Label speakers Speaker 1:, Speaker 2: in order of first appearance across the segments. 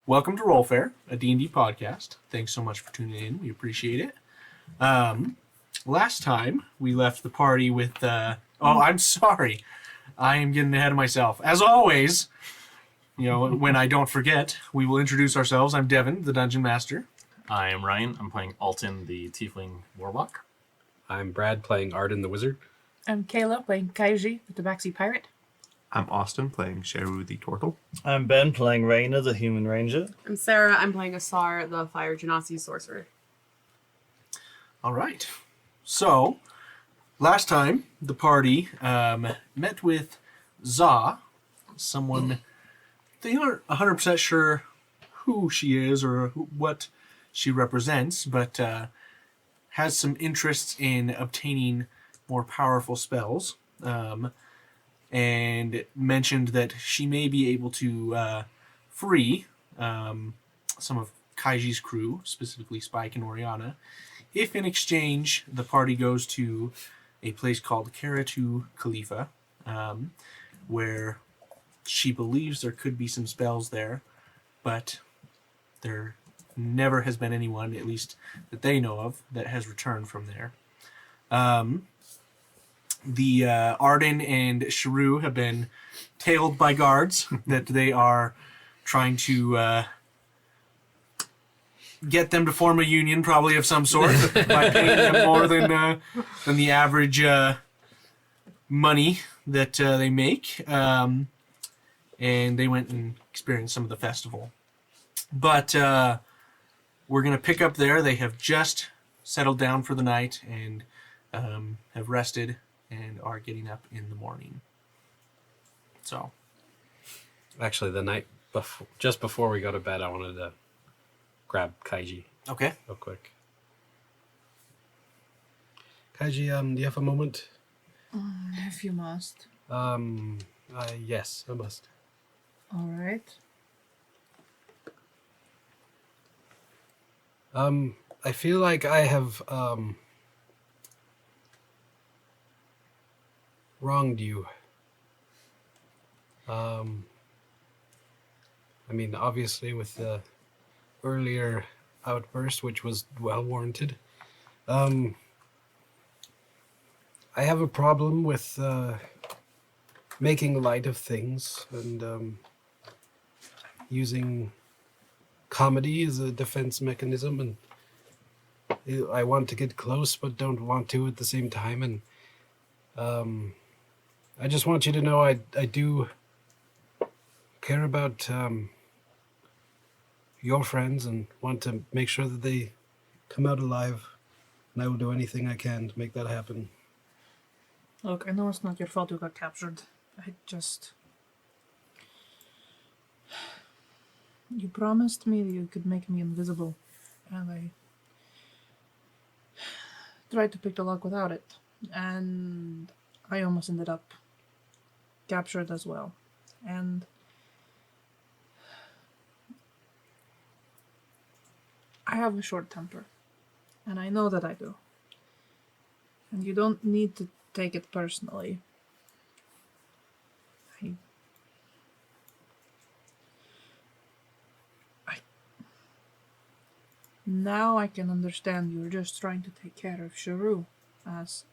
Speaker 1: welcome to Rollfair, a D&D podcast. Thanks so much for tuning in. We appreciate it. Last time, we left the party with... I'm sorry. I am getting ahead of myself. As always, when I don't forget, we will introduce ourselves. I'm Devin, the Dungeon Master.
Speaker 2: I am Ryan. I'm playing Alton, the Tiefling Warlock.
Speaker 3: I'm Brad, playing Arden, the Wizard.
Speaker 4: I'm Kayla, playing Kaiji, the Tabaxi Pirate.
Speaker 5: I'm Austin, playing Sheru the Turtle.
Speaker 6: I'm Ben, playing Raina, the Human Ranger.
Speaker 7: I'm Sarah. I'm playing Asar, the Fire Genasi Sorcerer.
Speaker 1: All right. So, last time, the party met with Za, someone they aren't 100% sure who she is or what she represents, but has some interests in obtaining more powerful spells, and mentioned that she may be able to free some of Kaiji's crew, specifically Spike and Oriana, if in exchange the party goes to a place called Karatu Calipha, where she believes there could be some spells there, but there never has been anyone, at least that they know of, that has returned from there. The Arden and Sheru have been tailed by guards that they are trying to get them to form a union, probably of some sort, by paying them more than the average money that they make. And they went and experienced some of the festival. But we're going to pick up there. They have just settled down for the night and have rested and are getting up in the morning. So,
Speaker 3: Actually, the night before, just before we go to bed, I wanted to grab Kaiji
Speaker 1: okay.
Speaker 3: real quick. Kaiji, do you have a moment?
Speaker 4: If you must.
Speaker 3: Yes, I must.
Speaker 4: All right.
Speaker 3: I feel like I have wronged you. Obviously with the earlier outburst, which was well warranted. I have a problem with making light of things and using comedy as a defense mechanism, and I want to get close but don't want to at the same time, and I just want you to know I do care about your friends and want to make sure that they come out alive, and I will do anything I can to make that happen.
Speaker 4: Look, I know it's not your fault you got captured. You promised me that you could make me invisible, and I tried to pick the lock without it, and I almost ended up captured as well. And I have a short temper, and I know that I do. And you don't need to take it personally. Now I can understand you're just trying to take care of Sheru as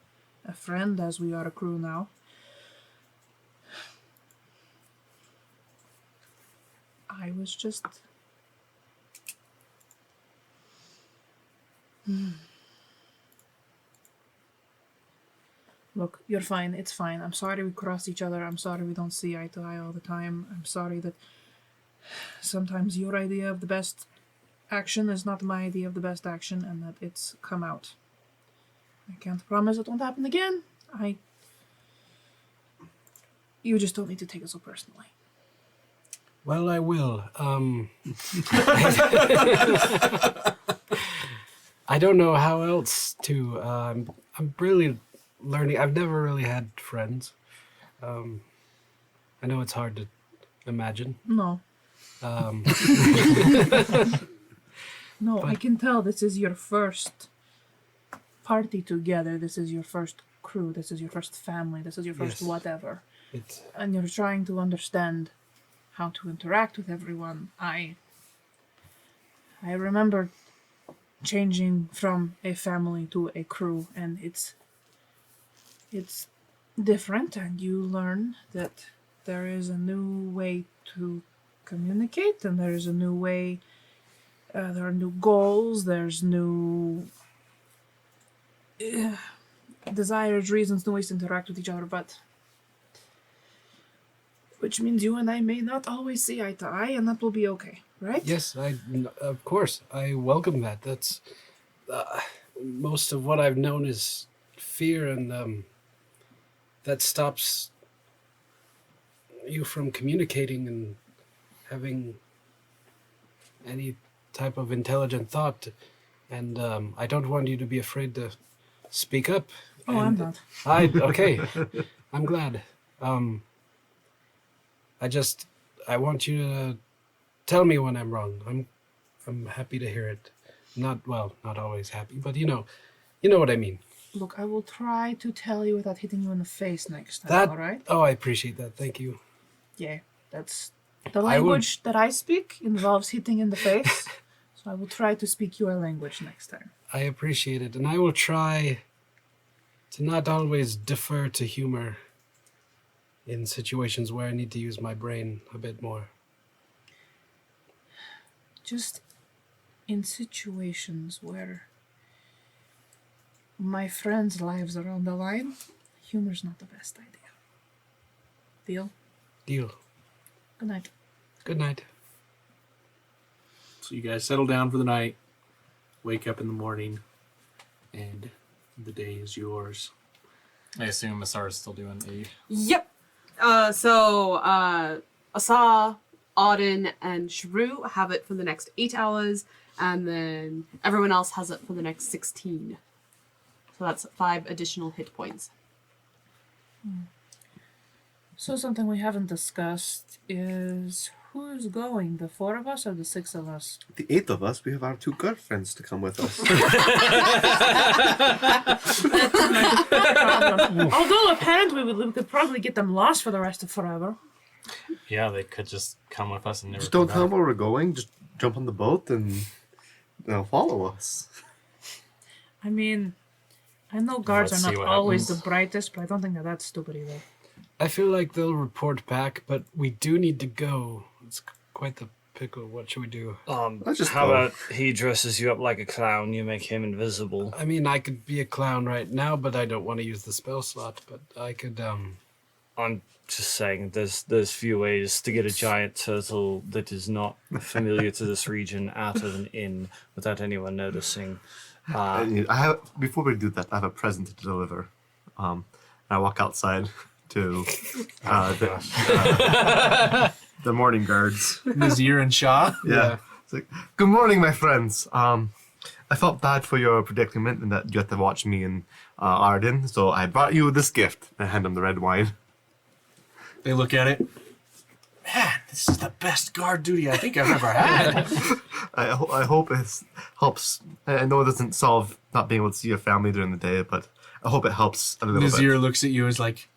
Speaker 4: a friend, as we are a crew now. I was just... Look, you're fine. It's fine. I'm sorry we crossed each other. I'm sorry we don't see eye to eye all the time. I'm sorry that sometimes your idea of the best action is not my idea of the best action, and that it's come out. I can't promise it won't happen again. You just don't need to take it so personally.
Speaker 3: Well, I will. I don't know how else to. I'm really learning. I've never really had friends. I know it's hard to imagine.
Speaker 4: No. No, I can tell this is your first party together. This is your first crew. This is your first family. This is your first whatever. And you're trying to understand how to interact with everyone. I I remember changing from a family to a crew, and it's different, and you learn that there is a new way to communicate, and there is a new way. There are new goals. There's new desires, reasons, new ways to interact with each other, but which means you and I may not always see eye to eye, and that will be okay, right?
Speaker 3: Yes, of course, I welcome that. That's most of what I've known is fear, and that stops you from communicating and having any type of intelligent thought. And I don't want you to be afraid to speak up.
Speaker 4: Oh, I'm not.
Speaker 3: Okay, I'm glad. I want you to tell me when I'm wrong. I'm happy to hear it. Not always happy, but you know what I mean.
Speaker 4: Look, I will try to tell you without hitting you in the face next time,
Speaker 3: That,
Speaker 4: all right?
Speaker 3: Oh, I appreciate that. Thank you.
Speaker 4: Yeah, that's the language that I speak involves hitting in the face. So I will try to speak your language next time.
Speaker 3: I appreciate it, and I will try to not always defer to humor in situations where I need to use my brain a bit more.
Speaker 4: Just in situations where my friends' lives are on the line, humor's not the best idea. Deal?
Speaker 3: Deal.
Speaker 4: Good night.
Speaker 3: Good night.
Speaker 1: So you guys settle down for the night, wake up in the morning, and the day is yours.
Speaker 2: I assume Asar is still doing A.
Speaker 7: Yep. Asa, Auden, and Shrew have it for the next 8 hours, and then everyone else has it for the next 16. So that's 5 additional hit points.
Speaker 4: So something we haven't discussed is who's going, the 4 of us or the 6 of us?
Speaker 5: The 8 of us, we have our 2 girlfriends to come with us.
Speaker 4: Although apparently we could probably get them lost for the rest of forever.
Speaker 2: Yeah, they could just come with us and never
Speaker 5: Just don't
Speaker 2: come
Speaker 5: tell them
Speaker 2: back.
Speaker 5: where we're going. Just jump on the boat and they'll follow us.
Speaker 4: I mean, I know guards
Speaker 2: Let's
Speaker 4: are
Speaker 2: see
Speaker 4: not
Speaker 2: what
Speaker 4: always
Speaker 2: happens.
Speaker 4: the brightest, but I don't think that that's stupid either.
Speaker 3: I feel like they'll report back, but we do need to go. It's quite the pickle. What should we do?
Speaker 5: Let's just
Speaker 6: How
Speaker 5: go.
Speaker 6: about he dresses you up like a clown, you make him invisible?
Speaker 3: I mean, I could be a clown right now, but I don't want to use the spell slot. But I could,
Speaker 6: I'm just saying, there's few ways to get a giant turtle that is not familiar to this region out of an inn without anyone noticing.
Speaker 5: Before we do that, I have a present to deliver. I walk outside to the morning guards.
Speaker 1: Nazir and Shah.
Speaker 5: Yeah. It's like, good morning, my friends. I felt bad for your predicament and that you had to watch me and Arden, so I brought you this gift. I hand them the red wine.
Speaker 1: They look at it. Man, this is the best guard duty I think I've ever had.
Speaker 5: I hope it helps. I know it doesn't solve not being able to see your family during the day, but I hope it helps a little
Speaker 1: Nazir
Speaker 5: bit.
Speaker 1: looks at you and is like,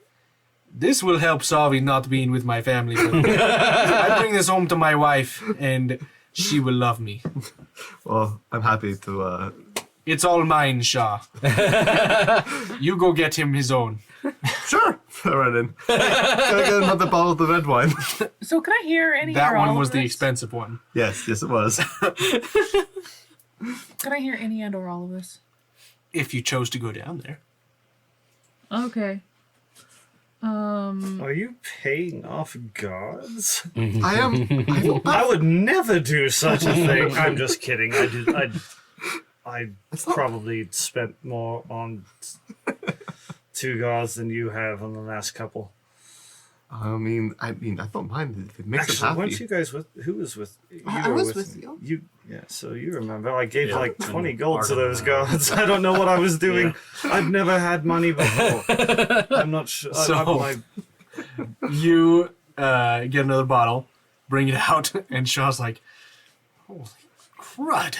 Speaker 1: this will help solving not being with my family. But I bring this home to my wife, and she will love me.
Speaker 5: Well, I'm happy to.
Speaker 1: It's all mine, Shah. You go get him his own.
Speaker 5: Sure, Arden. Can I get another bottle of the red wine?
Speaker 4: So can I hear any
Speaker 1: That
Speaker 4: or all
Speaker 1: one
Speaker 4: of
Speaker 1: was the
Speaker 4: this?
Speaker 1: expensive one.
Speaker 5: Yes, it was.
Speaker 4: Can I hear any and or all of this?
Speaker 1: If you chose to go down there.
Speaker 4: Okay.
Speaker 6: Are you paying off guards?
Speaker 5: I am.
Speaker 6: I would never do such a thing. I'm just kidding. I probably spent more on 2 guards than you have on the last couple.
Speaker 5: I mean, I don't mind if it makes
Speaker 6: Actually,
Speaker 5: them happy.
Speaker 6: weren't you guys with? Who was with? You
Speaker 7: I
Speaker 6: were
Speaker 7: was with you.
Speaker 6: You, yeah. So you remember? I gave
Speaker 2: Yeah,
Speaker 6: like
Speaker 2: and
Speaker 6: 20 gold to
Speaker 2: Arden,
Speaker 6: those guards. I don't know what I was doing. I've never had money before. I'm not sure.
Speaker 1: So- You get another bottle, bring it out, and Shaw's like, holy crud.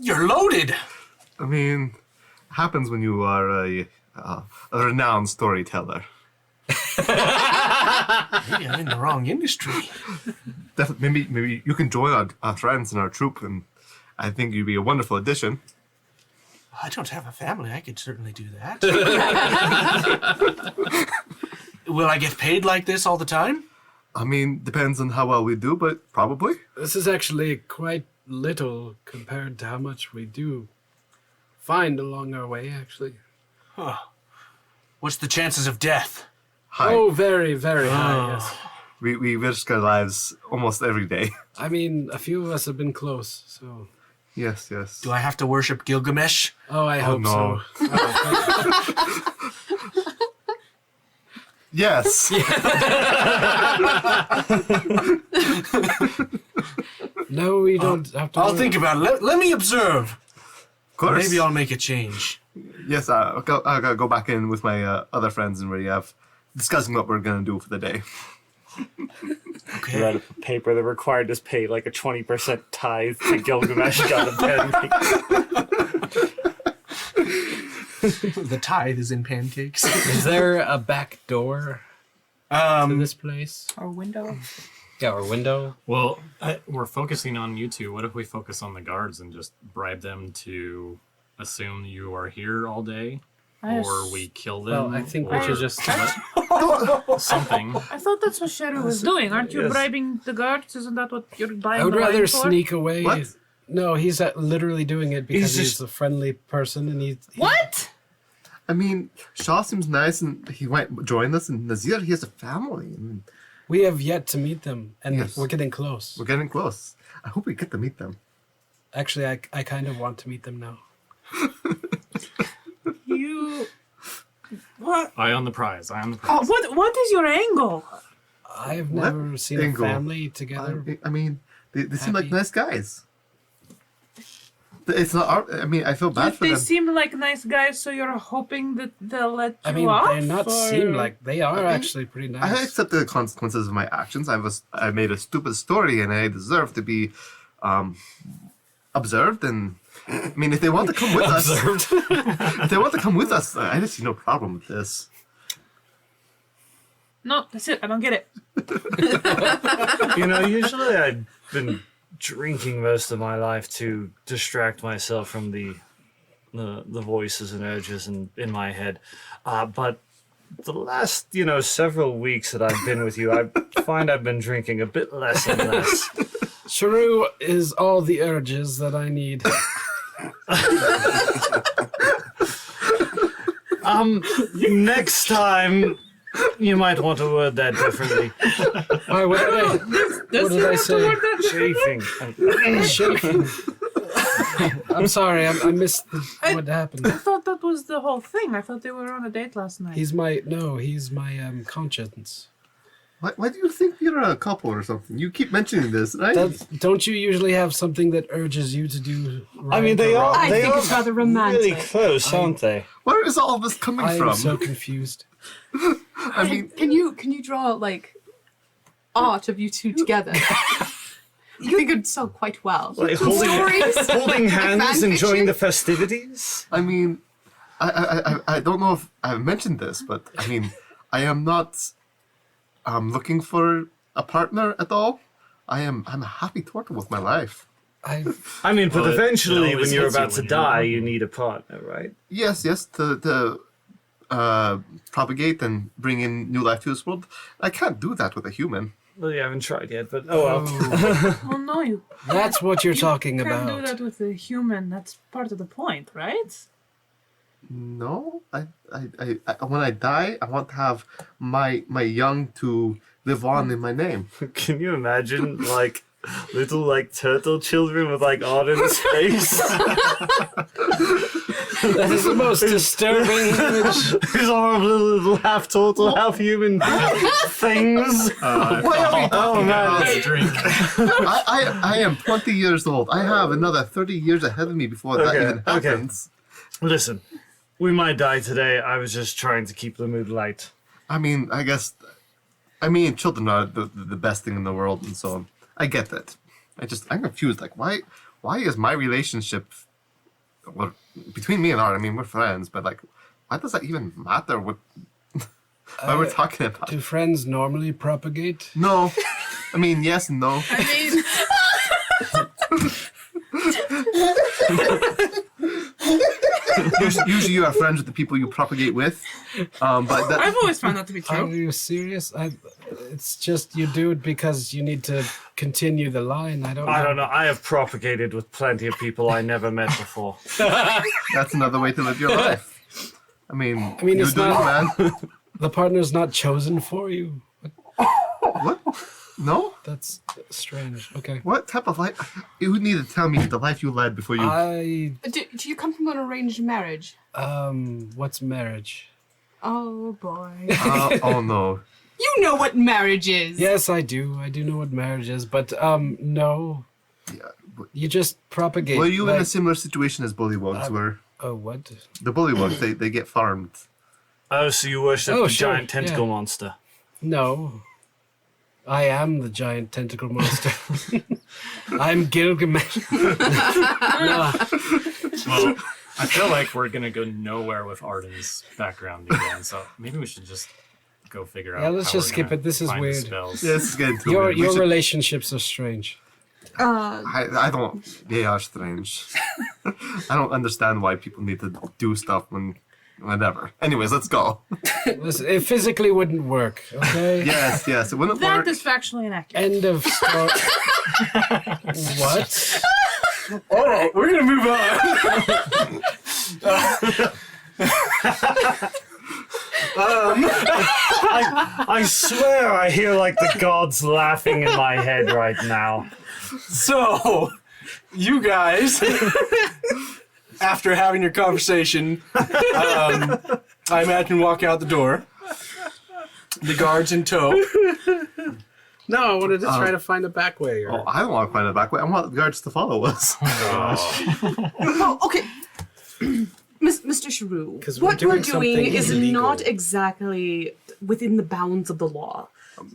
Speaker 1: You're loaded.
Speaker 5: I mean, happens when you are a renowned storyteller.
Speaker 1: Maybe I'm in the wrong industry.
Speaker 5: Maybe you can join our friends in our troop, and I think you'd be a wonderful addition.
Speaker 1: I don't have a family. I could certainly do that. Will I get paid like this all the time?
Speaker 5: I mean, depends on how well we do, but probably.
Speaker 3: This is actually quite little compared to how much we do find along our way, actually.
Speaker 1: Huh. What's the chances of death?
Speaker 5: Hi.
Speaker 3: Oh, very, very high, yes.
Speaker 5: We risk our lives almost every day.
Speaker 3: I mean, a few of us have been close, so...
Speaker 5: Yes.
Speaker 1: Do I have to worship Gilgamesh?
Speaker 3: Oh, I hope
Speaker 5: no.
Speaker 3: so.
Speaker 5: Yes.
Speaker 3: No, we don't have to...
Speaker 1: I'll think about it. Let me observe.
Speaker 5: Of course.
Speaker 1: Maybe I'll make a change.
Speaker 5: Yes, I'll go back in with my other friends and we have discussing what we're going to do for the day.
Speaker 1: Okay.
Speaker 6: Read a paper that required us pay like a 20% tithe to Gilgamesh got a pen.
Speaker 1: The tithe is in pancakes.
Speaker 3: Is there a back door to this place?
Speaker 4: Or window.
Speaker 3: Yeah, or window?
Speaker 2: Well, we're focusing on you two. What if we focus on the guards and just bribe them to assume you are here all day? Or we kill them?
Speaker 3: Well, I think we
Speaker 2: or
Speaker 3: should just...
Speaker 2: something.
Speaker 4: I thought that's what Shadow was doing. Aren't you
Speaker 6: Yes.
Speaker 4: bribing the guards? Isn't that what you're buying
Speaker 3: I would
Speaker 4: the wine
Speaker 3: rather
Speaker 4: for?
Speaker 3: sneak away.
Speaker 5: What?
Speaker 3: No, he's literally doing it because
Speaker 6: He's
Speaker 3: he's
Speaker 6: just-
Speaker 3: a friendly person and he
Speaker 4: What?
Speaker 5: I mean, Shaw seems nice and he might join us, and Nazir, he has a family. I mean,
Speaker 3: We have yet to meet them, and
Speaker 5: Yes.
Speaker 3: we're getting close.
Speaker 5: we're getting close. I hope we get to meet them.
Speaker 3: Actually, I kind of want to meet them now.
Speaker 4: You... What?
Speaker 2: Eye on the prize. Eye on the
Speaker 4: Oh,
Speaker 2: prize.
Speaker 4: what is your angle?
Speaker 3: I've
Speaker 5: What?
Speaker 3: never seen
Speaker 5: Angle.
Speaker 3: a family together.
Speaker 5: I mean, they seem like
Speaker 3: Happy.
Speaker 5: nice guys. It's not our. I mean, I feel bad
Speaker 4: If
Speaker 5: for
Speaker 4: they
Speaker 5: them.
Speaker 4: seem like nice guys, so you're hoping that they'll let you
Speaker 3: I mean,
Speaker 4: off?
Speaker 3: they're not
Speaker 4: or...
Speaker 3: seem like they are actually pretty
Speaker 5: I
Speaker 3: nice.
Speaker 5: accept the consequences of my actions. I made a stupid story, and I deserve to be observed. And I mean, if they want to come with us, if they want to come with us, I just see no problem with this.
Speaker 4: No, that's it. I don't get it.
Speaker 6: You know, usually I've been drinking most of my life to distract myself from the voices and urges in my head. But the last, several weeks that I've been with you, I find I've been drinking a bit less and less.
Speaker 3: Shrew is all the urges that I need.
Speaker 6: Next time, you might want to word that differently.
Speaker 3: Why? What did I say?
Speaker 6: Chafing.
Speaker 3: Shaking. I'm sorry. I missed what happened.
Speaker 4: I thought that was the whole thing. I thought they were on a date last night.
Speaker 3: He's my conscience.
Speaker 5: Why do you think you're a couple or something? You keep mentioning this, right?
Speaker 3: Don't you usually have something that urges you to do?
Speaker 6: I mean, they are.
Speaker 7: I
Speaker 6: they
Speaker 7: think
Speaker 6: are
Speaker 7: it's rather romantic.
Speaker 6: really close, aren't they?
Speaker 5: Where is all of this coming
Speaker 3: I
Speaker 5: from?
Speaker 3: am so confused.
Speaker 5: I mean,
Speaker 7: Can you draw like art of you two together? You think it'd sell quite well.
Speaker 6: Like
Speaker 7: Stories,
Speaker 6: holding hands,
Speaker 7: fan
Speaker 6: enjoying the
Speaker 7: fiction.
Speaker 6: festivities.
Speaker 5: I mean, I don't know if I've mentioned this, but I mean, I am not looking for a partner at all. I'm a happy turtle with my life.
Speaker 6: I mean, but
Speaker 2: Well, it
Speaker 6: eventually,
Speaker 2: always
Speaker 6: when you're
Speaker 2: hits you
Speaker 6: about to
Speaker 2: when you're
Speaker 6: die,
Speaker 2: young.
Speaker 6: you need a partner, right?
Speaker 5: Yes, to propagate and bring in new life to this world. I can't do that with a human.
Speaker 6: Well, you haven't tried yet, but oh well.
Speaker 4: Well, no, you
Speaker 3: That's what you're talking
Speaker 4: can't do
Speaker 3: about.
Speaker 4: that with a human. That's part of the point, right?
Speaker 5: No, I when I die, I want to have my young to live on in my name.
Speaker 6: Can you imagine, like, little, like, turtle children with, like, Arden's face?
Speaker 3: That is the most disturbing image.
Speaker 6: These horrible little half-turtle, half-human things. Oh, man.
Speaker 2: Let's drink.
Speaker 5: I am 20 years old. I have another 30 years ahead of me before that
Speaker 6: Okay,
Speaker 5: even
Speaker 6: okay.
Speaker 5: happens.
Speaker 6: Listen, we might die today. I was just trying to keep the mood light.
Speaker 5: I mean, children are the best thing in the world, and so I get that. I'm confused. Like, why is my relationship, well, between me and Art? I mean, we're friends, but like, why does that even matter? What? What we're talking about?
Speaker 3: Do friends normally propagate?
Speaker 5: No. I mean, yes and no.
Speaker 4: I mean,
Speaker 5: Usually you are friends with the people you propagate with. But that,
Speaker 4: I've always found that to be
Speaker 3: Are
Speaker 4: true.
Speaker 3: you serious? It's just you do it because you need to continue the line. I don't know.
Speaker 6: I have propagated with plenty of people I never met before.
Speaker 5: that's another way to live your life. I mean, you
Speaker 3: it's
Speaker 5: do it,
Speaker 3: not-
Speaker 5: man.
Speaker 3: The partner's not chosen for you.
Speaker 5: What? No?
Speaker 3: That's strange. Okay.
Speaker 5: What type of life? You would need to tell me the life you led before you.
Speaker 7: Do you come from an arranged marriage?
Speaker 3: What's marriage?
Speaker 7: Oh boy.
Speaker 5: Oh no.
Speaker 7: You know what marriage is.
Speaker 3: Yes, I do. I do know what marriage is, but no.
Speaker 5: Yeah.
Speaker 3: You just propagate.
Speaker 5: Were you in
Speaker 3: like-
Speaker 5: a similar situation as bullywugs, where
Speaker 3: Oh, what?
Speaker 5: the bullywugs they get farmed?
Speaker 6: Oh, so you worship
Speaker 3: Oh,
Speaker 6: the
Speaker 3: sure,
Speaker 6: giant tentacle
Speaker 3: yeah.
Speaker 6: monster.
Speaker 3: No. I am the giant tentacle monster. I'm Gilgamesh. No.
Speaker 2: Well, I feel like we're gonna go nowhere with Arden's background again, so maybe we should just go figure out.
Speaker 3: Yeah, let's
Speaker 2: how
Speaker 3: just
Speaker 2: we're
Speaker 3: skip
Speaker 2: gonna
Speaker 3: it. This is
Speaker 2: find the
Speaker 3: weird.
Speaker 2: spells.
Speaker 5: Yeah, this is getting too
Speaker 3: Your
Speaker 5: weird. We
Speaker 3: your
Speaker 5: should-
Speaker 3: relationships are strange.
Speaker 5: I don't. They are strange. I don't understand why people need to do stuff when. Whatever. Anyways, let's go.
Speaker 3: Listen, it physically wouldn't work, okay?
Speaker 5: Yes, it wouldn't
Speaker 4: That
Speaker 5: work.
Speaker 4: is factually inaccurate.
Speaker 3: End of story. What?
Speaker 1: All right, we're gonna move on.
Speaker 6: I swear I hear like the gods laughing in my head right now.
Speaker 1: So, you guys, after having your conversation, I imagine walk out the door. The guards in tow.
Speaker 3: No, I wanted to try to find a back way.
Speaker 5: Oh, I don't want to find the back way. I want the guards to follow us.
Speaker 7: Oh, okay. Mr. Shrew,
Speaker 3: 'Cause we're
Speaker 7: what you're
Speaker 3: doing
Speaker 7: doing
Speaker 3: something
Speaker 7: is
Speaker 3: illegal.
Speaker 7: not exactly within the bounds of the law.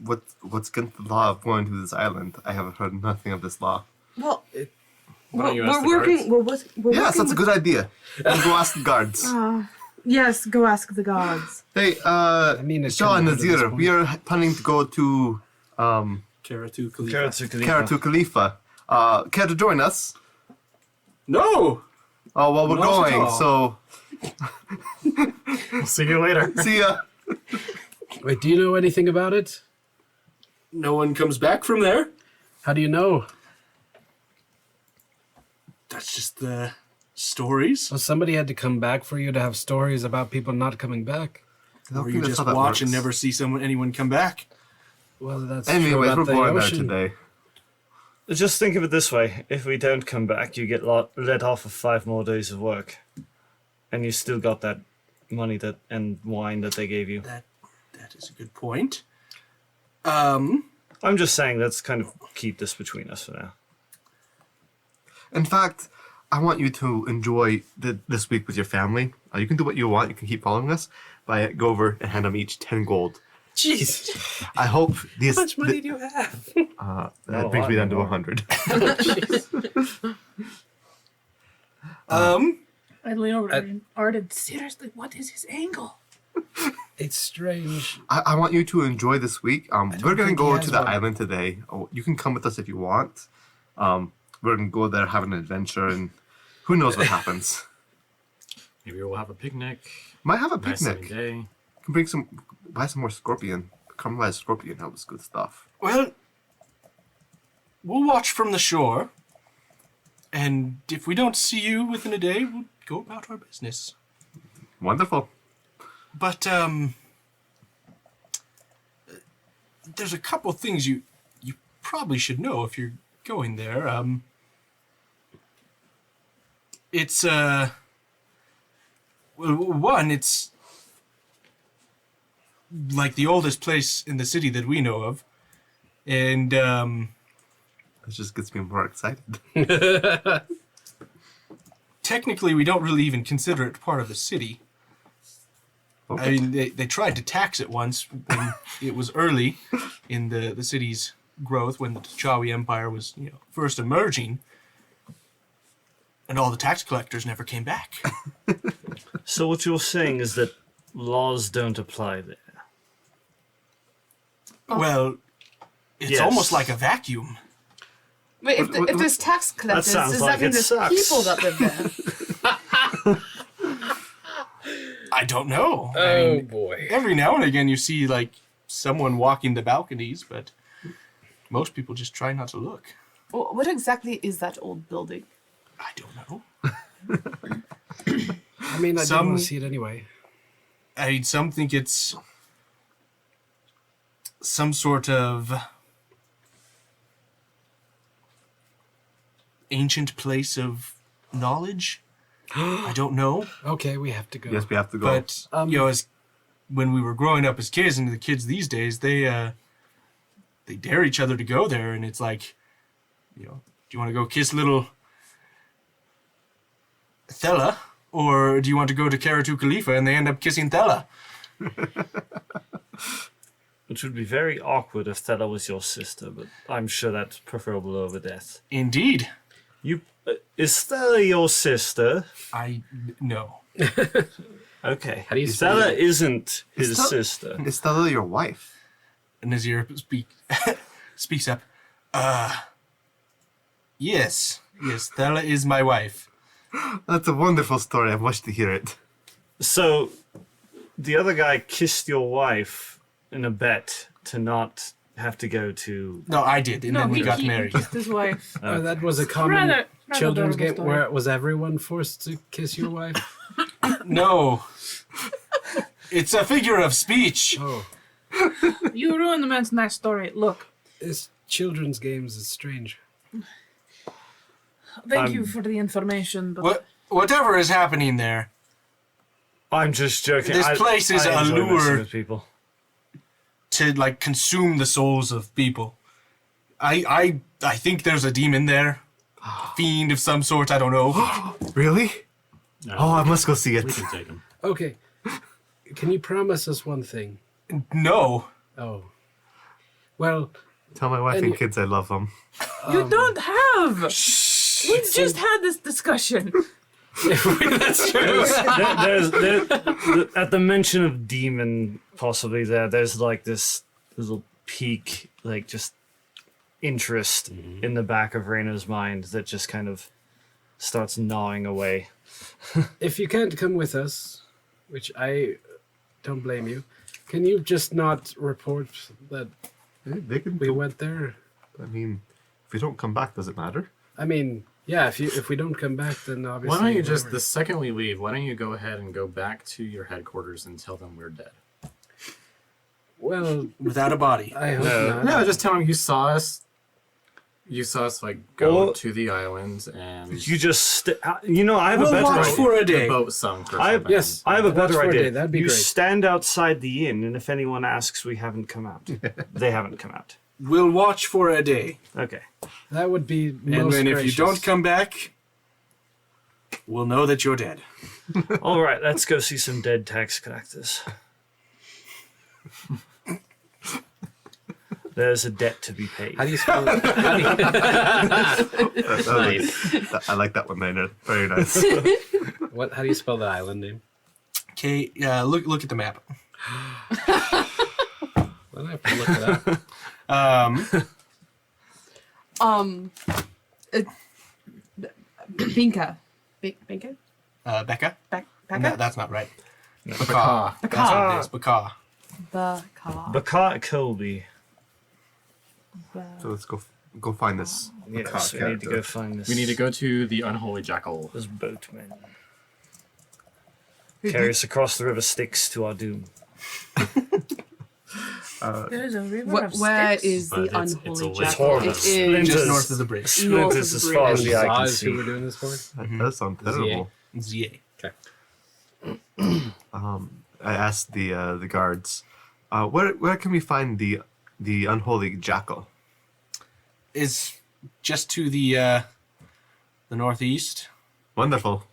Speaker 5: What's against the law of going to this island? I have heard nothing of this law.
Speaker 7: Well,
Speaker 2: Why don't you
Speaker 7: we're
Speaker 2: ask the
Speaker 7: working.
Speaker 2: guards?
Speaker 7: We're
Speaker 5: Yes,
Speaker 7: working
Speaker 5: that's a good idea. We'll go ask the guards.
Speaker 7: Yes, go ask the gods.
Speaker 5: Hey,
Speaker 3: mean, it
Speaker 5: Shaw and
Speaker 3: shouldn't go to this
Speaker 5: Nazir,
Speaker 3: point.
Speaker 5: we are planning to go to
Speaker 1: Karatu Calipha.
Speaker 5: Karatu Calipha. Care to join us?
Speaker 1: No!
Speaker 5: Oh, well, we're
Speaker 1: Not at
Speaker 5: going,
Speaker 1: all.
Speaker 5: so
Speaker 2: We'll see you later.
Speaker 5: see ya.
Speaker 3: Wait, do you know anything about it?
Speaker 1: No one comes back from there.
Speaker 3: How do you know?
Speaker 1: That's just the stories.
Speaker 3: Well, somebody had to come back for you to have stories about people not coming back.
Speaker 5: I don't
Speaker 1: Or
Speaker 5: think
Speaker 1: you
Speaker 5: that's
Speaker 1: just
Speaker 5: how that
Speaker 1: watch and
Speaker 5: works.
Speaker 1: never see anyone come back.
Speaker 3: Well, that's true
Speaker 5: Anyways,
Speaker 3: about
Speaker 5: we're
Speaker 3: the
Speaker 5: going there
Speaker 3: ocean.
Speaker 5: today.
Speaker 6: Just think of it this way: if we don't come back, you get let off of 5 more days of work, and you still got that money and wine that they gave you.
Speaker 1: That is a good point.
Speaker 6: I'm just saying, let's kind of keep this between us for now.
Speaker 5: In fact, I want you to enjoy this week with your family. You can do what you want. You can keep following us. But I go over and hand them each 10 gold.
Speaker 3: Jeez,
Speaker 5: I hope this.
Speaker 3: how much money do you have?
Speaker 6: Not
Speaker 5: That
Speaker 6: a
Speaker 5: brings
Speaker 6: lot
Speaker 5: me down to
Speaker 6: anymore.
Speaker 5: 100.
Speaker 4: I lean over to Arden. Seriously, what is his angle?
Speaker 3: It's strange.
Speaker 5: I want you to enjoy this week. We're going to
Speaker 3: think
Speaker 5: go
Speaker 3: he has
Speaker 5: to the
Speaker 3: one.
Speaker 5: island today. Oh, you can come with us if you want. We're going to go there, have an adventure, and who knows what happens.
Speaker 2: Maybe we'll have a picnic.
Speaker 5: Might have a
Speaker 2: Nice sunny
Speaker 5: picnic.
Speaker 2: day.
Speaker 5: Can buy some more scorpion. Caramelized scorpion helps good stuff.
Speaker 1: Well, we'll watch from the shore. And if we don't see you within a day, we'll go about our business.
Speaker 5: Wonderful.
Speaker 1: But, there's a couple things you probably should know if you're going there. It's, well, one, it's like the oldest place in the city that we know of. And,
Speaker 5: This just gets me more excited.
Speaker 1: technically we don't really even consider it part of the city. I mean, they tried to tax it once when it was early in the city's growth, when the T'Chawi Empire was, first emerging, and all the tax collectors never came back.
Speaker 6: So what you're saying is that laws don't apply there.
Speaker 1: Well, it's
Speaker 6: Yes.
Speaker 1: almost like a vacuum.
Speaker 7: Wait, if there's tax collectors,
Speaker 6: sounds
Speaker 7: does
Speaker 6: like
Speaker 7: that mean
Speaker 6: it
Speaker 7: there's
Speaker 6: sucks.
Speaker 7: people that live there?
Speaker 1: I don't know. I
Speaker 3: Oh
Speaker 1: mean,
Speaker 3: boy.
Speaker 1: every now and again you see like someone walking the balconies, but most people just try not to look.
Speaker 7: What exactly is that old building?
Speaker 1: I don't know.
Speaker 3: I mean, I don't
Speaker 1: Some-
Speaker 3: want to see it anyway.
Speaker 1: I mean, some think it's some sort of ancient place of knowledge. I don't know,
Speaker 3: Okay, we have to go.
Speaker 5: Yes, we have to go.
Speaker 1: but you know, as when we were growing up as kids, and the kids these days, they dare each other to go there, and it's like, you know, do you want to go kiss little Thella, or do you want to go to Karatu Calipha and they end up kissing Thella?
Speaker 6: Which would be very awkward if Thella was your sister, but I'm sure that's preferable over death.
Speaker 1: Indeed,
Speaker 6: Is Thella your sister?
Speaker 1: no.
Speaker 6: Okay.
Speaker 3: How do you spell
Speaker 6: Thella
Speaker 3: it?
Speaker 6: isn't his
Speaker 5: Is Thella-
Speaker 6: sister.
Speaker 5: Is Stella your wife?
Speaker 1: Nazir speaks up. Yes, Thella is my wife.
Speaker 5: That's a wonderful story. I wish to hear it.
Speaker 6: So, the other guy kissed your wife in a bet to not have to go to.
Speaker 1: No, I did, and then we got
Speaker 4: he
Speaker 1: married.
Speaker 4: kissed his wife.
Speaker 3: That was a common
Speaker 4: rather
Speaker 3: children's
Speaker 4: adorable
Speaker 3: game
Speaker 4: story.
Speaker 3: where was everyone forced to kiss your wife?
Speaker 1: No, it's a figure of speech.
Speaker 3: Oh,
Speaker 4: You ruined the man's nice story. Look,
Speaker 3: it's children's games. It's strange.
Speaker 4: thank you for the information, but
Speaker 1: Whatever is happening there,
Speaker 6: I'm just joking.
Speaker 1: This place is
Speaker 6: I
Speaker 1: a
Speaker 6: enjoy messing
Speaker 1: lure.
Speaker 6: with people.
Speaker 1: to like consume the souls of people. I think there's a demon there, a fiend of some sort. I don't know.
Speaker 5: Really?
Speaker 2: No,
Speaker 5: Oh, I must go see it.
Speaker 2: we can take him.
Speaker 3: Okay, can you promise us one thing?
Speaker 1: No,
Speaker 3: Oh, well,
Speaker 5: Tell my wife
Speaker 3: And
Speaker 5: and
Speaker 3: you-
Speaker 5: kids I love them.
Speaker 4: you don't have. We just had this discussion.
Speaker 3: that's true.
Speaker 6: At the mention of demon, possibly there's like this little peak, like just interest in the back of Raina's mind that just kind of starts gnawing away.
Speaker 3: If you can't come with us, which I don't blame you, can you just not report that
Speaker 5: They can.
Speaker 3: we went there?
Speaker 5: I mean, if we don't come back, does it matter?
Speaker 3: I mean, yeah. If we don't come back, then obviously.
Speaker 2: Why don't you just,
Speaker 3: whatever.
Speaker 2: the second we leave, why don't you go ahead and go back to your headquarters and tell them we're dead?
Speaker 3: Well,
Speaker 1: without a body.
Speaker 3: I hope
Speaker 6: No.
Speaker 3: not.
Speaker 2: No, just tell them you saw us. You saw us like go
Speaker 6: Or-
Speaker 2: to the islands and
Speaker 6: You just, I have
Speaker 1: We'll
Speaker 6: a better
Speaker 1: watch
Speaker 6: idea.
Speaker 1: for a
Speaker 2: the
Speaker 1: day.
Speaker 2: boat sunk. Or
Speaker 6: I-
Speaker 2: something.
Speaker 3: Yes.
Speaker 6: I have a
Speaker 3: Watch
Speaker 6: better
Speaker 3: for a
Speaker 6: idea.
Speaker 3: day, that'd be
Speaker 6: you
Speaker 3: great.
Speaker 6: stand outside the inn, and if anyone asks, we haven't come out. They haven't come out.
Speaker 1: We'll watch for a day,
Speaker 6: Okay.
Speaker 3: That would be
Speaker 1: and
Speaker 3: most
Speaker 1: then if you
Speaker 3: gracious.
Speaker 1: don't come back, we'll know that you're dead.
Speaker 6: All right, let's go see some dead tax collectors. There's a debt to be paid.
Speaker 3: How do you spell it? How do you-
Speaker 5: I like that one, Maynard. Very nice.
Speaker 3: how do you spell the island name?
Speaker 1: Okay, look at the map.
Speaker 3: Well, I have to look it up.
Speaker 7: Binka. Binka?
Speaker 1: Becca?
Speaker 7: Becca?
Speaker 1: No, that's not right.
Speaker 2: Baka.
Speaker 1: That's what it is. Baka.
Speaker 7: Baka.
Speaker 6: Bakat Colby.
Speaker 5: So let's go find this.
Speaker 6: Yes, we need to go find this.
Speaker 2: We need to go to the unholy jackal.
Speaker 6: This boatman. Carry us across the river Styx to our doom.
Speaker 4: There's a river of
Speaker 7: Where
Speaker 4: sticks.
Speaker 7: is
Speaker 2: But
Speaker 7: the
Speaker 2: it's-
Speaker 7: unholy
Speaker 2: it's a
Speaker 7: jackal?
Speaker 6: horrible.
Speaker 7: It
Speaker 6: Splinters.
Speaker 7: is
Speaker 1: Just north of the bridge.
Speaker 6: Splinters as
Speaker 7: the
Speaker 6: far as
Speaker 7: bridge.
Speaker 6: the eye can
Speaker 3: Zaz, who
Speaker 6: see.
Speaker 3: we're doing this for?
Speaker 5: That does sound terrible.
Speaker 1: ZA.
Speaker 5: I asked the guards, where can we find the unholy jackal?
Speaker 1: Is just to the northeast.
Speaker 5: Wonderful.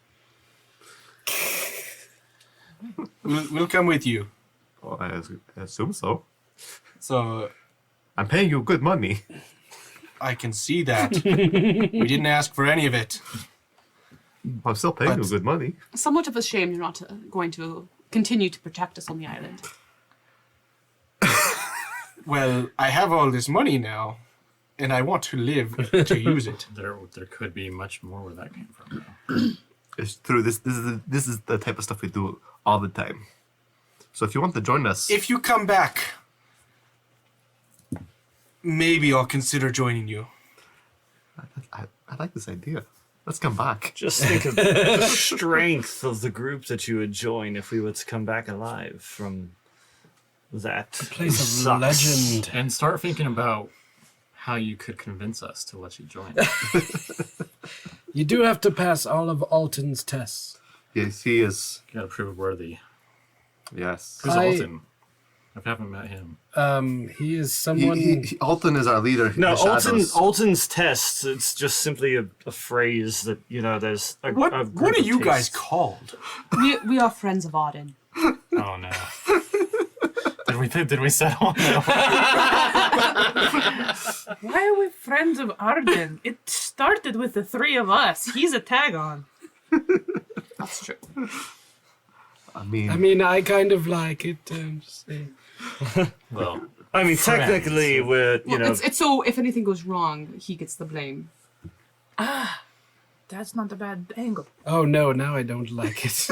Speaker 1: We'll come with you.
Speaker 5: Well, I assume so.
Speaker 1: So
Speaker 5: I'm paying you good money.
Speaker 1: I can see that. We didn't ask for any of it.
Speaker 5: I'm still paying you
Speaker 1: But-
Speaker 5: good money.
Speaker 7: Somewhat of a shame you're not going to continue to protect us on the island.
Speaker 1: Well, I have all this money now, and I want to live to use it.
Speaker 2: There could be much more where that came from. Though.
Speaker 5: It's true. This is the type of stuff we do all the time. So if you want to join us,
Speaker 1: If you come back, maybe I'll consider joining you.
Speaker 5: I like this idea. Let's come back.
Speaker 6: Just think of the strength of the group that you would join if we were to come back alive from that
Speaker 3: Place of
Speaker 6: sucks.
Speaker 3: legend.
Speaker 2: And start thinking about how you could convince us to let you join.
Speaker 3: You do have to pass all of Alton's tests.
Speaker 5: Yes, he is.
Speaker 2: You gotta prove it worthy.
Speaker 5: Yes.
Speaker 2: Who's
Speaker 3: I-
Speaker 2: Alton? I haven't met him.
Speaker 3: He is someone.
Speaker 5: Alton is our leader. in
Speaker 6: No,
Speaker 5: the shadows.
Speaker 6: Alton's tests. It's just simply a phrase that there's.
Speaker 1: What are you guys called?
Speaker 7: We are friends of Auden.
Speaker 2: Oh no. Did we settle on that?
Speaker 4: Why are we friends of Arden? It started with the three of us. He's a tag on.
Speaker 7: That's true.
Speaker 5: I mean,
Speaker 3: I kind of like it. Just saying.
Speaker 2: Well,
Speaker 6: I mean,
Speaker 2: Friends.
Speaker 6: technically, we're
Speaker 7: Well, it's so if anything goes wrong, he gets the blame.
Speaker 4: That's not a bad angle.
Speaker 3: Oh no! Now I don't like it.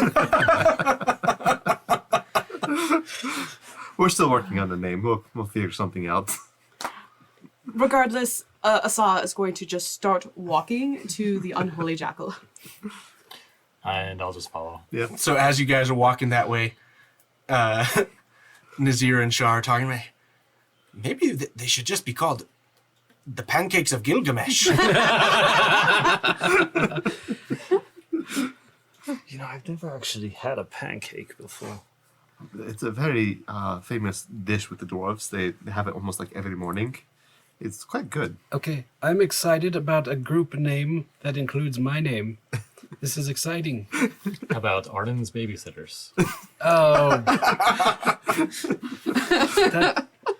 Speaker 5: we're still working on the name. We'll figure something out.
Speaker 7: Regardless, Asa is going to just start walking to the unholy jackal.
Speaker 2: and I'll just follow.
Speaker 5: Yeah.
Speaker 1: So as you guys are walking that way, Nazir and Shah are talking about, maybe they should just be called the Pancakes of Gilgamesh.
Speaker 6: I've never actually had a pancake before.
Speaker 5: It's a very famous dish with the dwarves. They have it almost like every morning. It's quite good.
Speaker 3: Okay, I'm excited about a group name that includes my name. This is exciting.
Speaker 2: How about Arden's babysitters?
Speaker 3: Oh.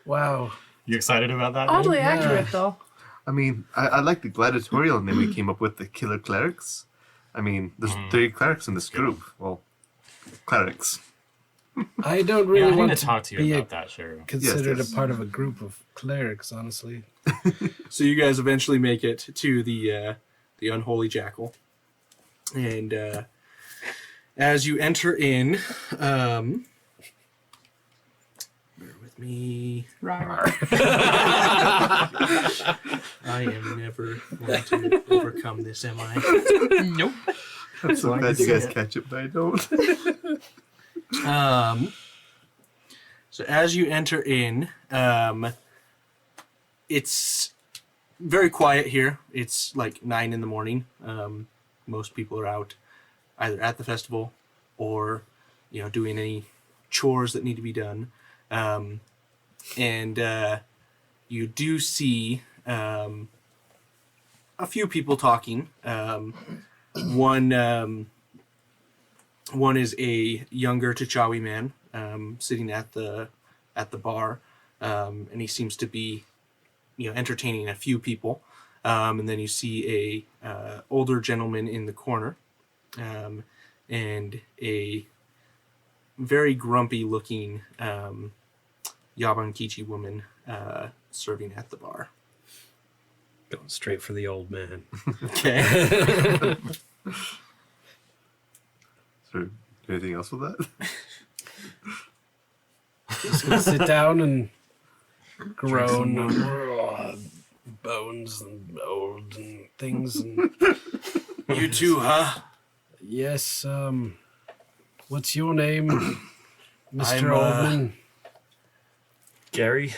Speaker 3: Wow.
Speaker 2: You excited about that?
Speaker 4: Oddly
Speaker 2: name?
Speaker 4: accurate, though.
Speaker 5: I mean, I like the gladiatorial name we came up with, the Killer Clerics. I mean, there's 3 clerics in this group. Well, clerics.
Speaker 3: I don't
Speaker 2: Yeah,
Speaker 3: really
Speaker 2: I need
Speaker 3: want
Speaker 2: to talk to
Speaker 3: be
Speaker 2: you
Speaker 3: a-
Speaker 2: about that, Cheryl.
Speaker 3: considered
Speaker 5: yes.
Speaker 3: a part of a group of clerics, honestly.
Speaker 1: So you guys eventually make it to the unholy jackal, and as you enter in, bear with me.
Speaker 7: Rawr.
Speaker 1: I am never going to overcome this, am I?
Speaker 7: Nope.
Speaker 5: I'm so
Speaker 1: I
Speaker 5: glad
Speaker 1: can
Speaker 5: you guys
Speaker 1: see it.
Speaker 5: catch it, but I don't.
Speaker 1: So as you enter in, it's very quiet here. It's like 9 in the morning. Most people are out either at the festival or, doing any chores that need to be done. And you do see a few people talking. One is a younger T'Chawi man sitting at the bar, and he seems to be, entertaining a few people. And then you see a older gentleman in the corner, and a very grumpy-looking Yabankichi woman serving at the bar.
Speaker 3: Going straight for the old man.
Speaker 1: Okay.
Speaker 5: Is there anything else with that?
Speaker 3: Just gonna sit down and groan. Bones and old and things. And
Speaker 1: You too, huh?
Speaker 3: yes, what's your name, Mr.
Speaker 1: I'm,
Speaker 3: Oldman?
Speaker 6: Gary?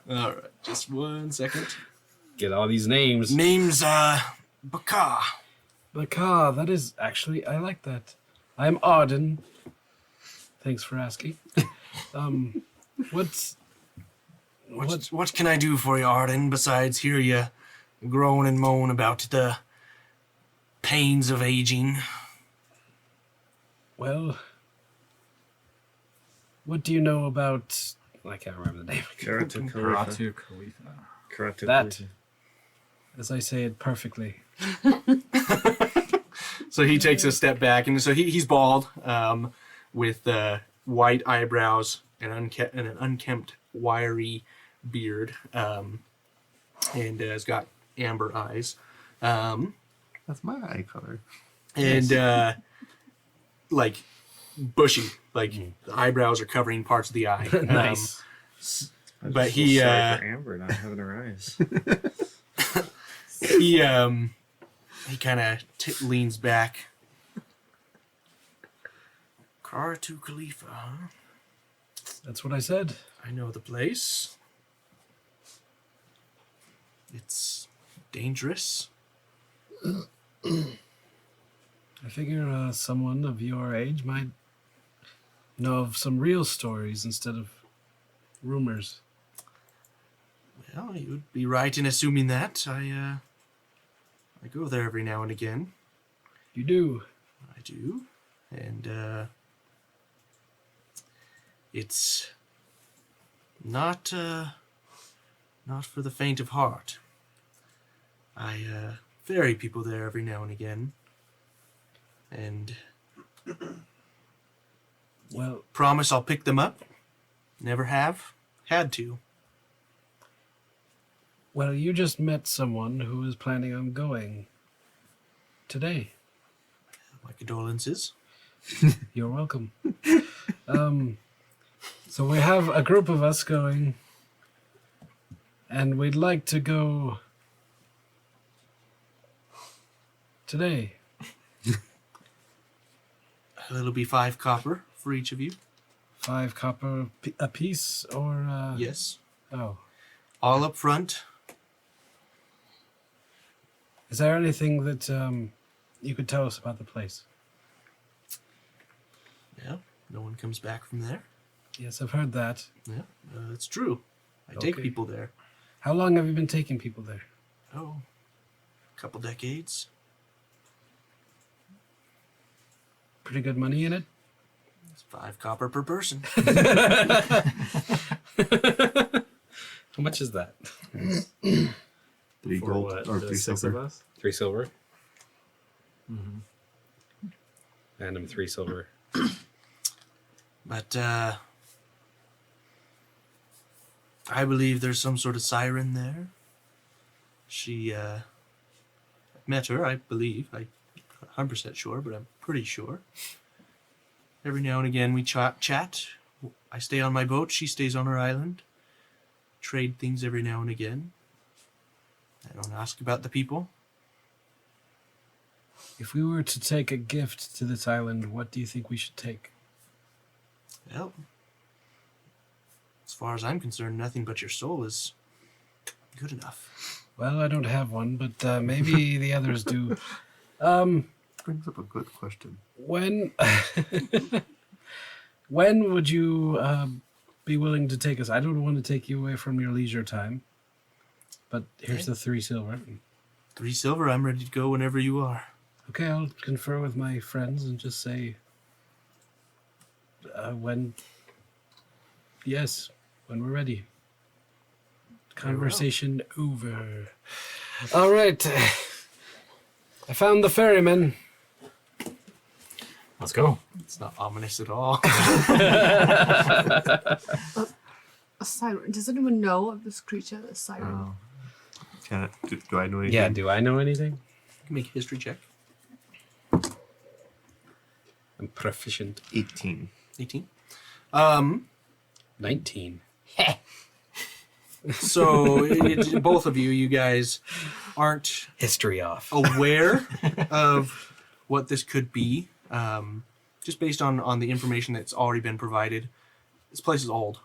Speaker 1: All right, just 1 second.
Speaker 3: Get all these names.
Speaker 1: Name's Bakar.
Speaker 3: Bakar, that is actually, I like that. I'm Arden. Thanks for asking. What?
Speaker 1: What can I do for you, Arden, besides hear you groan and moan about the pains of aging?
Speaker 3: Well, what do you know about? I can't remember the name.
Speaker 6: Karatu Calipha.
Speaker 2: Karatu Calipha.
Speaker 6: Karatu
Speaker 3: That.
Speaker 6: Calipha.
Speaker 3: As I say it perfectly.
Speaker 1: So he takes a step back, and so he's bald, with white eyebrows an unkempt, wiry beard, and has got amber eyes.
Speaker 5: That's my eye color.
Speaker 1: And like bushy, like the eyebrows are covering parts of the eye.
Speaker 3: Nice.
Speaker 1: But
Speaker 6: So
Speaker 1: he
Speaker 6: sorry for Amber not having her eyes.
Speaker 1: he kind of leans back. Karatu Calipha, huh?
Speaker 3: That's what I said.
Speaker 1: I know the place. It's dangerous.
Speaker 3: I figure someone of your age might know of some real stories instead of rumors.
Speaker 1: Well, you'd be right in assuming that. I go there every now and again.
Speaker 3: You do.
Speaker 1: I do. And it's not for the faint of heart. I ferry people there every now and again. And
Speaker 3: Well,
Speaker 1: promise I'll pick them up. Never have. Had to.
Speaker 3: you just met someone who is planning on going today.
Speaker 1: My condolences.
Speaker 3: You're welcome. So we have a group of us going, and we'd like to go today.
Speaker 1: It'll be 5 copper for each of you.
Speaker 3: 5 copper a piece, or
Speaker 1: Yes.
Speaker 3: oh,
Speaker 1: All up front.
Speaker 3: is there anything that you could tell us about the place?
Speaker 1: Yeah. No one comes back from there.
Speaker 3: Yes, I've heard that.
Speaker 1: Yeah. It's true. I take
Speaker 3: Okay.
Speaker 1: people there.
Speaker 3: How long have you been taking people there?
Speaker 1: Oh, a couple decades.
Speaker 3: Pretty good money in it?
Speaker 1: It's 5 copper per person.
Speaker 8: How much is that?
Speaker 5: 3
Speaker 2: For
Speaker 5: gold
Speaker 2: what?
Speaker 5: or
Speaker 2: The
Speaker 5: 3
Speaker 2: six
Speaker 5: silver.
Speaker 2: of us?
Speaker 8: 3 silver?
Speaker 2: Mm-hmm.
Speaker 8: And I'm 3 silver.
Speaker 1: But I believe there's some sort of siren there. She met her, I believe. I'm 100% sure, but I'm pretty sure. Every now and again we chat. I stay on my boat, she stays on her island. Trade things every now and again. I don't ask about the people.
Speaker 3: If we were to take a gift to this island, what do you think we should take?
Speaker 1: Well, as far as I'm concerned, nothing but your soul is good enough.
Speaker 3: Well, I don't have one, but maybe the others do.
Speaker 5: Brings up a good question.
Speaker 3: When when would you be willing to take us? I don't want to take you away from your leisure time, but here's the 3 silver.
Speaker 1: 3 silver, I'm ready to go whenever you are.
Speaker 3: Okay, I'll confer with my friends and just say when we're ready. Conversation over. All right. I found the ferryman.
Speaker 2: Let's go.
Speaker 1: It's not ominous at all.
Speaker 7: A siren. Does anyone know of this creature, a siren?
Speaker 5: Do I know anything?
Speaker 8: Yeah, do I know anything?
Speaker 1: You can make a history check.
Speaker 8: I'm proficient.
Speaker 5: 18.
Speaker 1: 18.
Speaker 3: 19.
Speaker 1: So both of you guys aren't
Speaker 8: History off.
Speaker 1: aware of what this could be. Just based on the information that's already been provided. This place is old.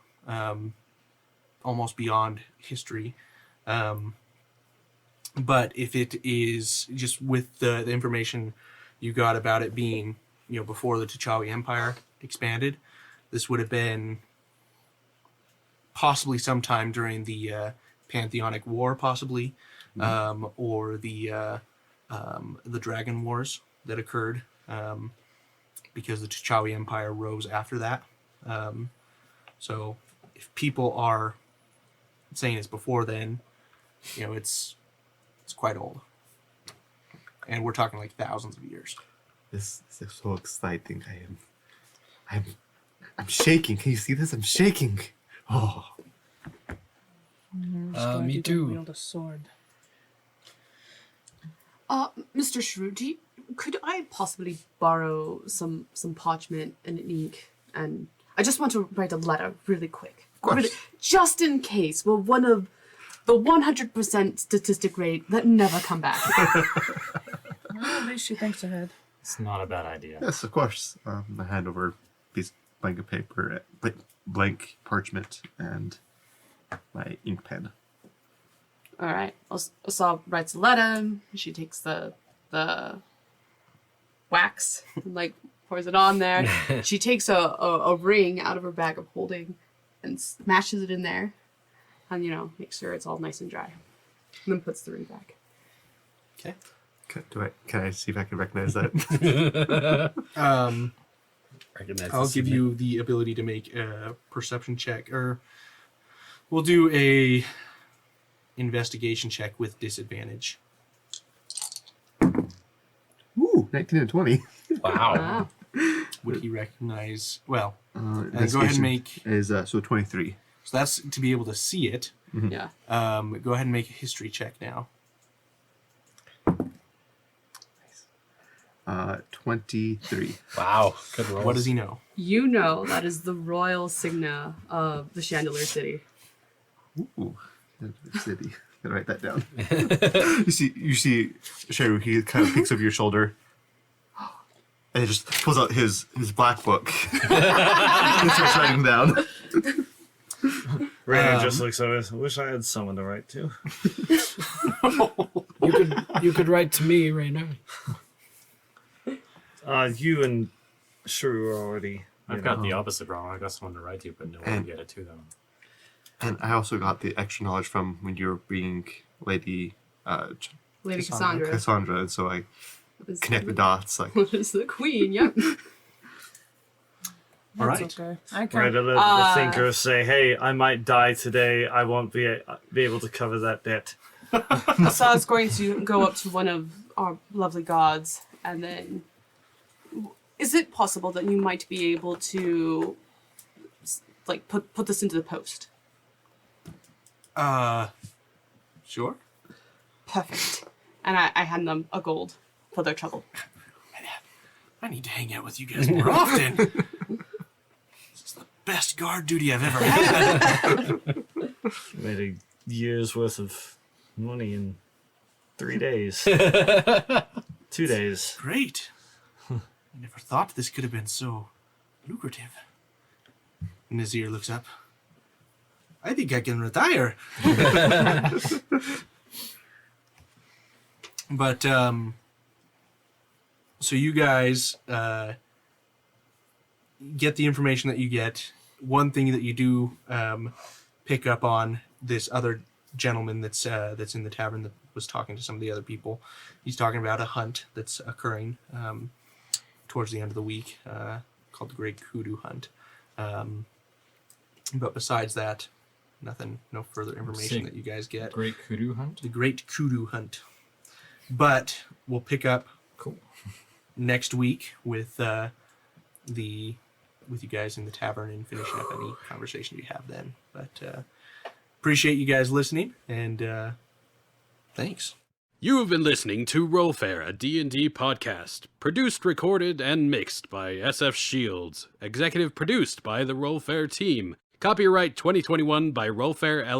Speaker 1: Almost beyond history. But if it is just with the information you got about it being, before the T'Chawi Empire expanded, this would have been possibly sometime during the Pantheonic War, possibly, or the Dragon Wars that occurred, because the T'Chawi Empire rose after that. So if people are saying it's before then, it's quite old, and we're talking like thousands of years.
Speaker 5: This is so exciting. I'm I'm shaking. Can you see this? I'm shaking. Oh,
Speaker 4: I'm just glad
Speaker 3: me
Speaker 4: you
Speaker 3: too.
Speaker 4: Don't wield a sword.
Speaker 7: Mr. Shrew, could I possibly borrow some parchment and ink? And I just want to write a letter really quick.
Speaker 5: of course.
Speaker 7: Really, just in case we're one of the 100% statistic rate that never come back.
Speaker 4: Well, at least she thinks ahead.
Speaker 2: It's not a bad idea.
Speaker 5: Yes, of course. I hand over a piece blank of paper, blank parchment, and my ink pen.
Speaker 7: All right. Asal writes a letter. She takes the wax and like pours it on there. She takes a ring out of her bag of holding and smashes it in there, and makes sure it's all nice and dry, and then puts the ring back.
Speaker 1: Okay.
Speaker 5: Can I see if I can recognize that?
Speaker 8: Recognize
Speaker 1: I'll
Speaker 8: the
Speaker 1: give
Speaker 8: signet.
Speaker 1: you the ability to make a perception check, or we'll do a investigation check with disadvantage.
Speaker 5: Ooh, 19 and 20.
Speaker 8: Wow.
Speaker 7: Wow.
Speaker 1: Would he recognize? Well, go ahead and
Speaker 5: Investigation
Speaker 1: make.
Speaker 5: is so 23.
Speaker 1: So that's to be able to see it.
Speaker 7: Yeah.
Speaker 1: Go ahead and make a history check now.
Speaker 5: 23.
Speaker 8: Wow. Good rolls.
Speaker 1: What does he know?
Speaker 7: That is the royal signa of the Chandelier City.
Speaker 5: Ooh, city. Gotta write that down. you see, Sheru, he kind of peeks over your shoulder, and he just pulls out his black book and starts writing down.
Speaker 6: Rainer just looks over. I wish I had someone to write to.
Speaker 3: You could write to me right now.
Speaker 6: You and Shrew are already.
Speaker 2: I've got the opposite wrong. I got someone to write to, but no one can get it to them.
Speaker 5: And I also got the extra knowledge from when you were being Lady
Speaker 7: Lady Cassandra.
Speaker 5: Cassandra, and so I
Speaker 7: is
Speaker 5: connect the dots. Like,
Speaker 7: is the queen. Yep.
Speaker 1: All
Speaker 4: That's
Speaker 1: right.
Speaker 4: okay. I
Speaker 6: Right,
Speaker 4: can.
Speaker 6: I let the thinker say, "Hey, I might die today. I won't be able to cover that debt."
Speaker 7: Asad's going to go up to one of our lovely gods, and then, is it possible that you might be able to, like, put this into the post?
Speaker 1: Sure.
Speaker 7: Perfect. And I hand them a gold for their trouble.
Speaker 1: I need to hang out with you guys more often. This is the best guard duty I've ever had.
Speaker 6: Made a year's worth of money in 3 days. 2 days.
Speaker 1: Great. I never thought this could have been so lucrative. Nazir looks up. I think I can retire. But, so you guys get the information that you get. One thing that you do pick up on, this other gentleman that's in the tavern that was talking to some of the other people. He's talking about a hunt that's occurring towards the end of the week called the Great Kudu Hunt. But besides that, nothing, no further information that you guys get.
Speaker 2: Great kudu hunt?
Speaker 1: The Great Kudu Hunt. But we'll pick up next week with you guys in the tavern and finishing up any conversation you have then. But appreciate you guys listening, and thanks.
Speaker 9: You have been listening to Rollfair, a D&D podcast. Produced, recorded, and mixed by SF Shields. Executive produced by the Rollfair team. Copyright 2021 by Rollfair LLC.